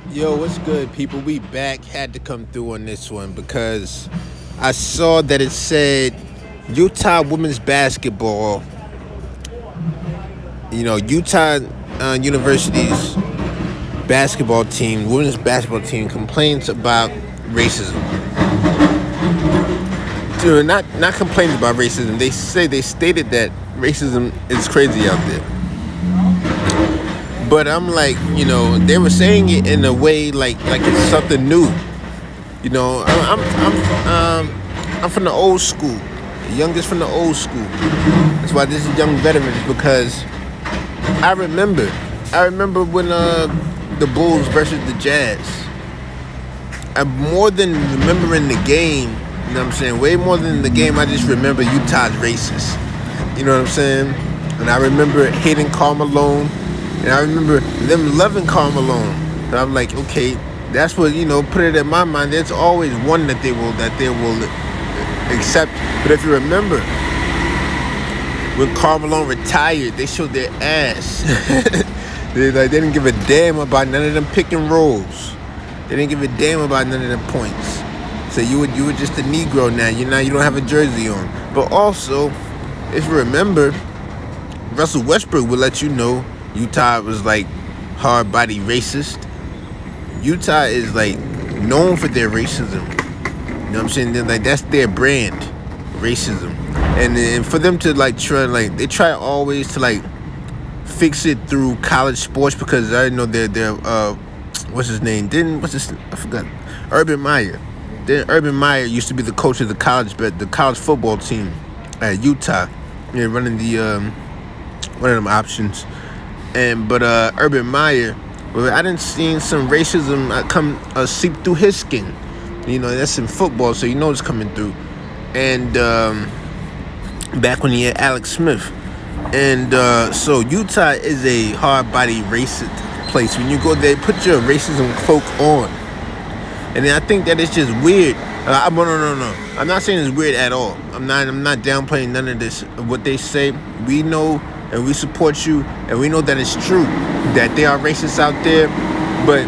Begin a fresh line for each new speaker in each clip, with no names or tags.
Yo, what's good, people? We back. Had to come through on this one because I saw that it said Utah women's basketball. Utah University's basketball team, women's basketball team, complains about racism. Not complains about racism. They stated that racism is crazy out there. But I'm like, they were saying it in a way like it's something new. I'm from the old school, the youngest from the old school. That's why this is young veterans because I remember, I remember when the Bulls versus the Jazz. I'm more than remembering the game. You know what I'm saying? Way more than the game. I just remember Utah's racist. You know what I'm saying? And I remember hating Karl Malone, and I remember them loving Karl Malone. And I'm like, okay, that's what put it in my mind. There's always one that they will accept. But if you remember, when Karl Malone retired, they showed their ass. They didn't give a damn about none of them pick and rolls. They didn't give a damn about none of them points. So you were just a Negro now. You don't have a jersey on. But also, if you remember, Russell Westbrook would let you know Utah was like hard body racist. Utah is like known for their racism. You know what I'm saying? They're like that's their brand, racism. And for them to they try always to like fix it through college sports because I know they're what's his name? I forgot. Urban Meyer. Then Urban Meyer used to be the coach of the college football team at Utah. Running the one of them options. But Urban Meyer, well, I didn't see some racism come seep through his skin. That's in football, so it's coming through. And back when he had Alex Smith. And so Utah is a hard-body racist place. When you go there, put your racism cloak on. And then I think that it's just weird. No. I'm not saying it's weird at all. I'm not downplaying none of this. What they say, we know and we support you, and we know that it's true that there are racists out there. But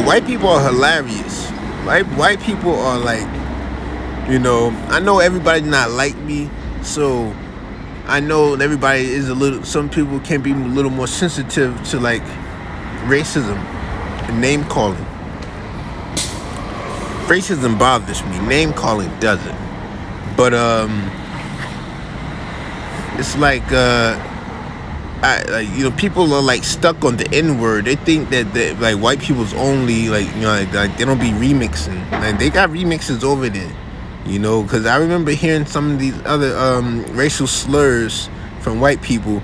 white people are hilarious. White people are like, I know everybody not like me, so I know everybody is some people can be a little more sensitive to like racism and name calling. Racism bothers me. Name calling doesn't. But it's like people are like stuck on the N word. They think that like white people's only like they don't be remixing. Like they got remixes over there. Because I remember hearing some of these other racial slurs from white people.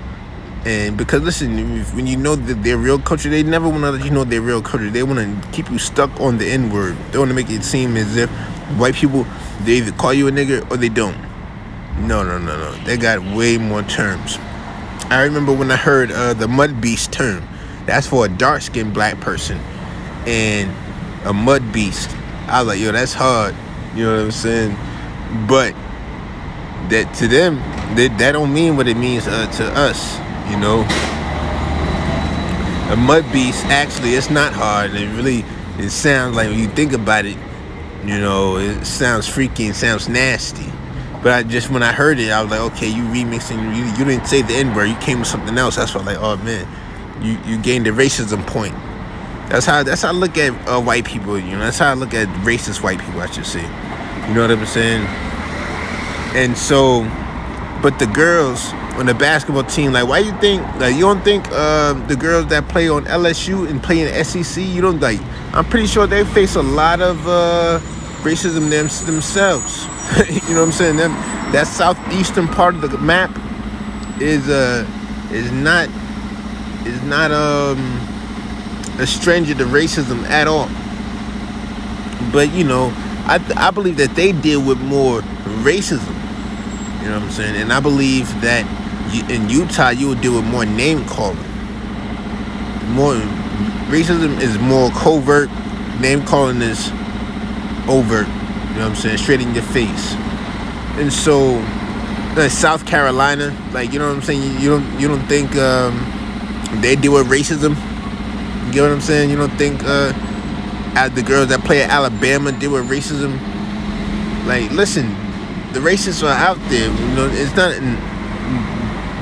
And because listen, when you know that their real culture, they never want to let you know their real culture. They want to keep you stuck on the N word. They want to make it seem as if white people, they either call you a nigger or they don't. No. They got way more terms. I remember when I heard the mud beast term. That's for a dark skinned black person. And a mud beast. I was like, yo, that's hard. You know what I'm saying? But that to them, that don't mean what it means to us. A mud beast, actually, it's not hard. It sounds like when you think about it, it sounds freaky and sounds nasty. But when I heard it, I was like, okay, you remixing, you didn't say the N-word, you came with something else. That's why I was like, oh man, you gained the racism point. That's how I look at white people, that's how I look at racist white people, I should say. You know what I'm saying? And so, but the girls on the basketball team, like, why you think, like, you don't think the girls that play on LSU and play in the SEC, you don't like, I'm pretty sure they face a lot of racism themselves. You know what I'm saying? That southeastern part of the map is not a stranger to racism at all. But I believe that they deal with more racism. You know what I'm saying? And I believe that in Utah, you would deal with more name calling. More racism is more covert. Name calling is overt. You know what I'm saying? Straight in your face. And so, South Carolina, like, you know what I'm saying? You don't think they deal with racism? You get what I'm saying? You don't think the girls that play at Alabama deal with racism? Like, listen, the racists are out there. You know, it's not.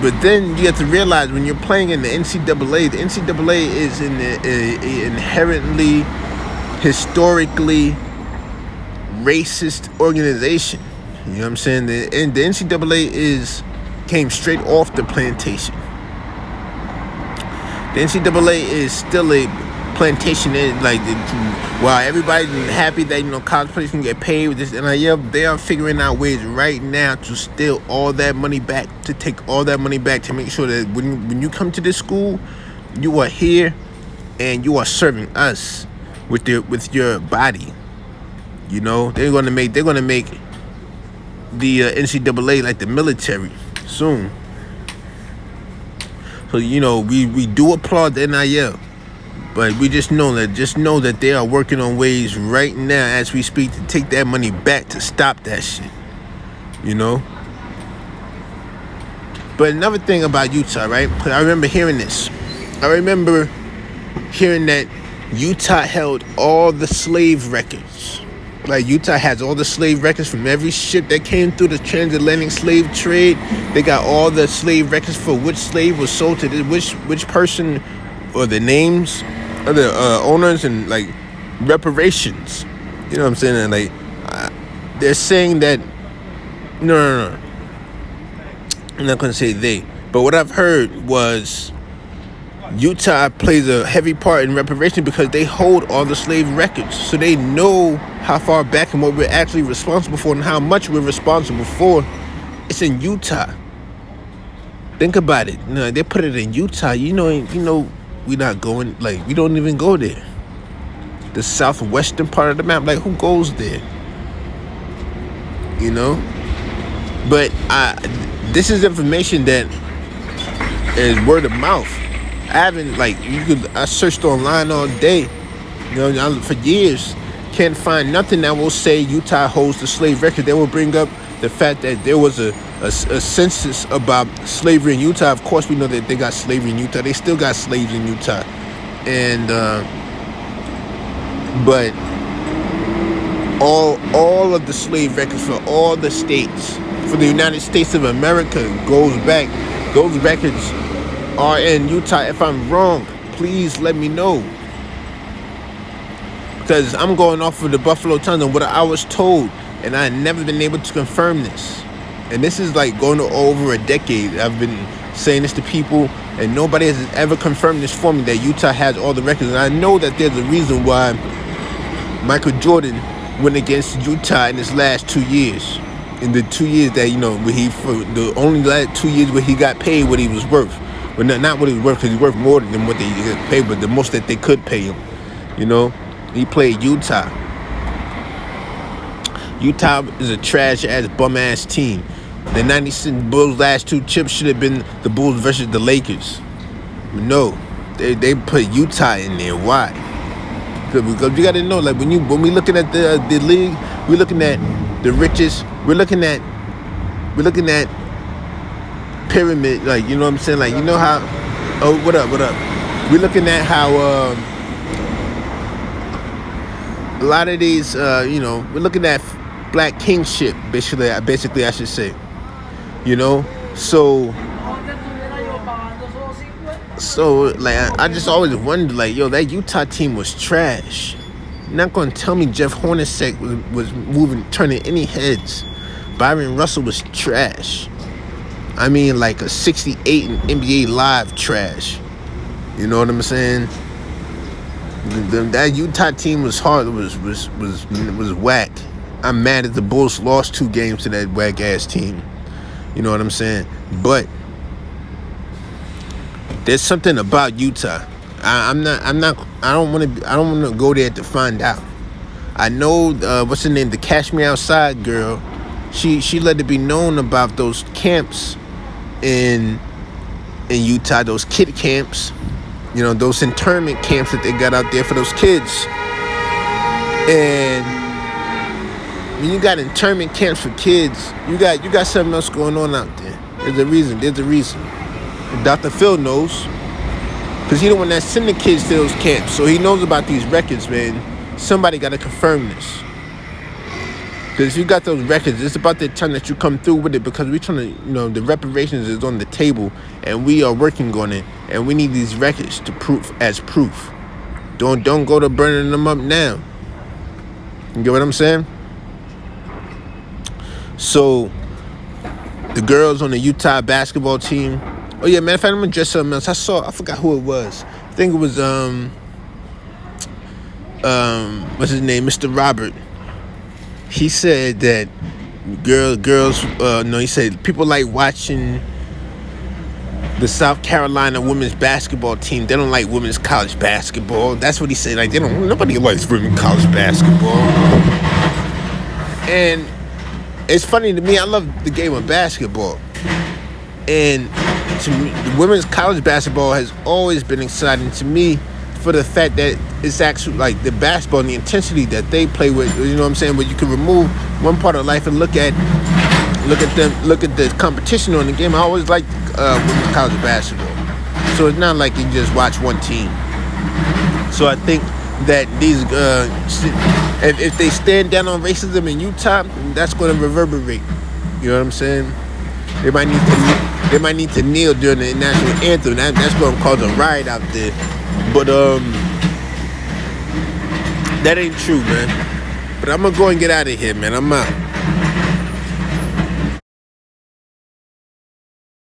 But then you have to realize when you're playing in the NCAA, the NCAA is an inherently, historically racist organization. You know what I'm saying? The NCAA came straight off the plantation. The NCAA is still a plantation. Like, while everybody's happy that college players can get paid with this NIL, they are figuring out ways right now to steal all that money back, to take all that money back, to make sure that when you come to this school, you are here and you are serving us with your body. You know, they're gonna make the NCAA like the military soon. So we do applaud the NIL. But we just know that they are working on ways right now as we speak to take that money back, to stop that shit. You know? But another thing about Utah, right? I remember hearing this. I remember hearing that Utah held all the slave records. Like, Utah has all the slave records from every ship that came through the transatlantic slave trade. They got all the slave records for which slave was sold to which person, or the names of the owners, and like reparations. You know what I'm saying? And like they're saying that no. I'm not gonna say they, but what I've heard was Utah plays a heavy part in reparation because they hold all the slave records, so they know how far back and what we're actually responsible for and how much we're responsible for. It's in Utah. Think about it. They put it in Utah. We're not going, like, we don't even go there. The southwestern part of the map, like, who goes there? You know? But this is information that is word of mouth. I haven't, I searched online all day, for years. Can't find nothing that will say Utah holds the slave record. They will bring up the fact that there was a census about slavery in Utah. Of course, we know that they got slavery in Utah. They still got slaves in Utah. And, but all of the slave records for all the states, for the United States of America, goes back. Those records are in Utah. If I'm wrong, please let me know. Because I'm going off of the Buffalo Times and what I was told, and I had never been able to confirm this. And this is like going over a decade. I've been saying this to people, and nobody has ever confirmed this for me, that Utah has all the records. And I know that there's a reason why Michael Jordan went against Utah in his last 2 years. In the 2 years that, the only last 2 years where he got paid what he was worth. Well, not what he was worth, because he worth more than what they get paid, but the most that they could pay him. He played Utah. Utah is a trash-ass, bum-ass team. The 96 Bulls' last two chips should have been the Bulls versus the Lakers. But no, they put Utah in there. Why? Because you got to know, like, when we looking at the league, we're looking at the richest. We're looking at pyramid. Like, you know what I'm saying? Like, you know how? Oh, what up? We're looking at how a lot of these. We're looking at black kingship, basically I should say. So like I just always wondered, like, that Utah team was trash. You're not gonna tell me Jeff Hornacek was turning any heads. Byron Russell was trash. I mean, like a 68 in NBA Live trash. You know what I'm saying? That Utah team was hard. Was whack. I'm mad that the Bulls lost 2 games to that whack ass team. You know what I'm saying? But there's something about Utah. I don't want to go there to find out. I know what's her name, the Cash Me Outside girl. She let it be known about those camps in Utah, those kid camps. Those internment camps that they got out there for those kids. And when you got internment camps for kids, you got something else going on out there. There's a reason. Dr. Phil knows. Because he the one that send the kids to those camps. So he knows about these records, man. Somebody got to confirm this. Because if you got those records, it's about the time that you come through with it, because we're trying to, the reparations is on the table and we are working on it, and we need these records to proof. Don't go to burning them up now. You get what I'm saying? So the girls on the Utah basketball team. Oh yeah, matter of fact, I'm gonna address something else. I forgot who it was. I think it was what's his name, Mr. Robert. He said that he said people like watching the South Carolina women's basketball team. They don't like women's college basketball. That's what he said. Like, nobody likes women's college basketball. And it's funny to me. I love the game of basketball, and to me, the women's college basketball has always been exciting to me, for the fact that it's actually like the basketball and the intensity that they play with. You know what I'm saying? Where you can remove one part of life and look at the competition on the game. I always liked women's college basketball. So it's not like you just watch one team. So I think that these if they stand down on racism in Utah, that's going to reverberate. You know what I'm saying? They might need to kneel during the national anthem. That's going to cause a riot out there. But that ain't true, man. But I'm gonna go and get out of here, man. I'm out.